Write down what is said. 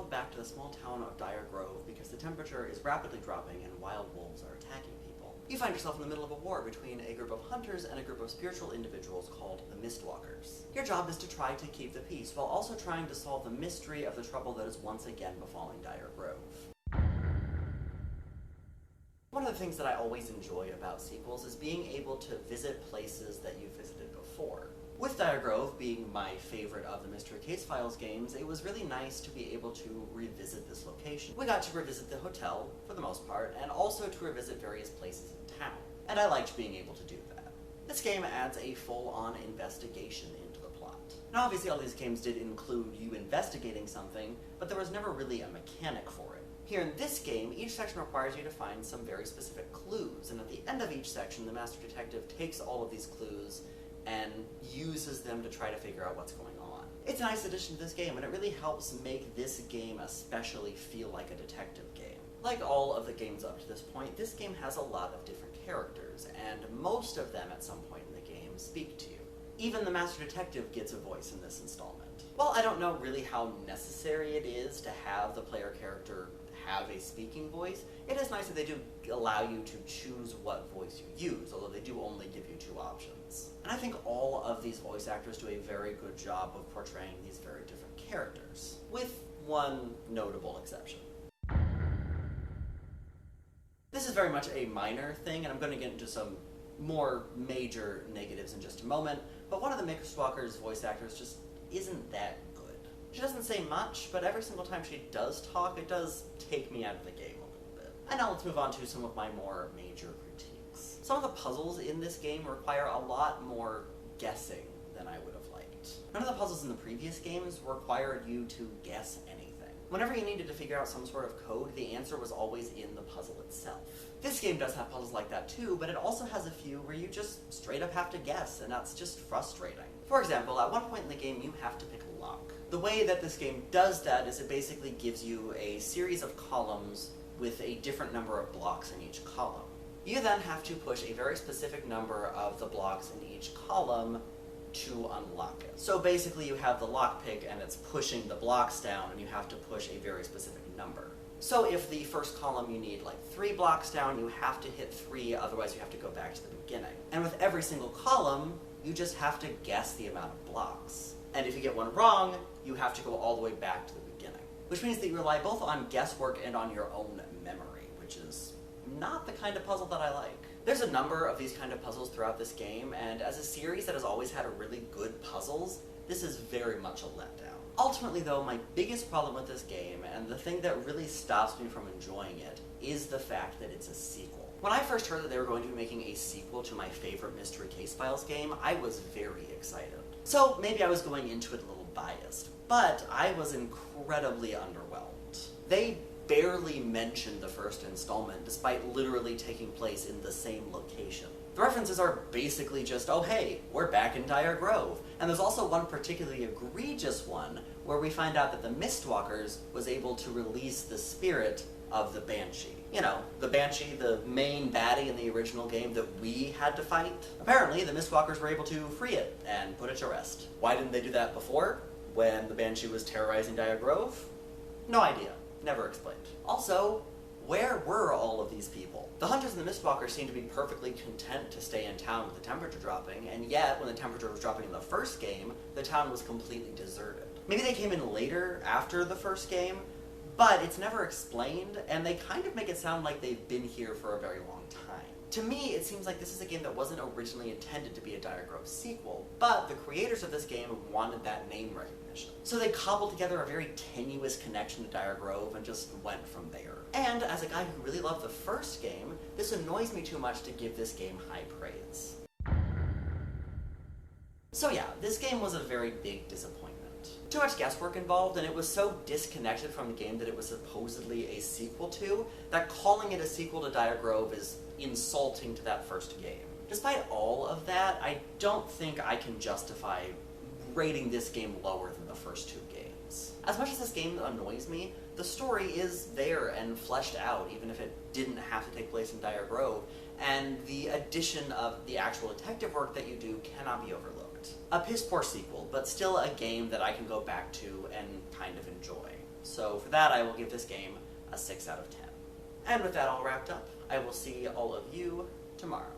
traveled back to the small town of Dire Grove because the temperature is rapidly dropping and wild wolves are attacking people. You find yourself in the middle of a war between a group of hunters and a group of spiritual individuals called the Mistwalkers. Your job is to try to keep the peace, while also trying to solve the mystery of the trouble that is once again befalling Dire Grove. One of the things that I always enjoy about sequels is being able to visit places that you've visited before. With Dire Grove being my favorite of the Mystery Case Files games, it was really nice to be able to revisit this location. We got to revisit the hotel, for the most part, and also to revisit various places in town. And I liked being able to do that. This game adds a full-on investigation into the plot. Now obviously all these games did include you investigating something, but there was never really a mechanic for it. Here in this game, each section requires you to find some very specific clues, and at the end of each section, the Master Detective takes all of these clues and uses them to try to figure out what's going on. It's a nice addition to this game, and it really helps make this game especially feel like a detective game. Like all of the games up to this point, this game has a lot of different characters, and most of them at some point in the game speak to you. Even the Master Detective gets a voice in this installment. While I don't know really how necessary it is to have the player character have a speaking voice, it is nice that they do allow you to choose what voice you use, although they do only give you two options. And I think all of these voice actors do a very good job of portraying these very different characters, with one notable exception. This is very much a minor thing, and I'm going to get into some more major negatives in just a moment, but one of the Mistwalker's voice actors just isn't that good. She doesn't say much, but every single time she does talk, it does take me out of the game a little bit. And now let's move on to some of my more major critiques. Some of the puzzles in this game require a lot more guessing than I would have liked. None of the puzzles in the previous games required you to guess anything. Whenever you needed to figure out some sort of code, the answer was always in the puzzle itself. This game does have puzzles like that too, but it also has a few where you just straight up have to guess, and that's just frustrating. For example, at one point in the game, you have to pick a lock. The way that this game does that is it basically gives you a series of columns with a different number of blocks in each column. You then have to push a very specific number of the blocks in each column to unlock it. So basically you have the lockpick and it's pushing the blocks down, and you have to push a very specific number. So if the first column you need like 3 blocks down, you have to hit 3, otherwise you have to go back to the beginning. And with every single column, you just have to guess the amount of blocks. And if you get one wrong, you have to go all the way back to the beginning. Which means that you rely both on guesswork and on your own memory, which is not the kind of puzzle that I like. There's a number of these kind of puzzles throughout this game, and as a series that has always had really good puzzles, this is very much a letdown. Ultimately though, my biggest problem with this game, and the thing that really stops me from enjoying it, is the fact that it's a sequel. When I first heard that they were going to be making a sequel to my favorite Mystery Case Files game, I was very excited. So maybe I was going into it a little biased, but I was incredibly underwhelmed. They barely mentioned the first installment, despite literally taking place in the same location. The references are basically just, oh hey, we're back in Dire Grove. And there's also one particularly egregious one, where we find out that the Mistwalkers was able to release the spirit of the Banshee. You know, the Banshee, the main baddie in the original game that we had to fight. Apparently, the Mistwalkers were able to free it and put it to rest. Why didn't they do that before, when the Banshee was terrorizing Dire Grove? No idea. Never explained. Also, where were all of these people? The hunters and the Mistwalkers seemed to be perfectly content to stay in town with the temperature dropping, and yet, when the temperature was dropping in the first game, the town was completely deserted. Maybe they came in later, after the first game, but it's never explained, and they kind of make it sound like they've been here for a very long time. To me, it seems like this is a game that wasn't originally intended to be a Dire Grove sequel, but the creators of this game wanted that name recognition. So they cobbled together a very tenuous connection to Dire Grove and just went from there. And as a guy who really loved the first game, this annoys me too much to give this game high praise. So yeah, this game was a very big disappointment. Too much guesswork involved, and it was so disconnected from the game that it was supposedly a sequel to, that calling it a sequel to Dire Grove is insulting to that first game. Despite all of that, I don't think I can justify rating this game lower than the first 2 games. As much as this game annoys me, the story is there and fleshed out, even if it didn't have to take place in Dire Grove, and the addition of the actual detective work that you do cannot be overlooked. A piss-poor sequel, but still a game that I can go back to and kind of enjoy. So So for that, I will give this game a 6 out of 10. And with that all wrapped up, I will see all of you tomorrow.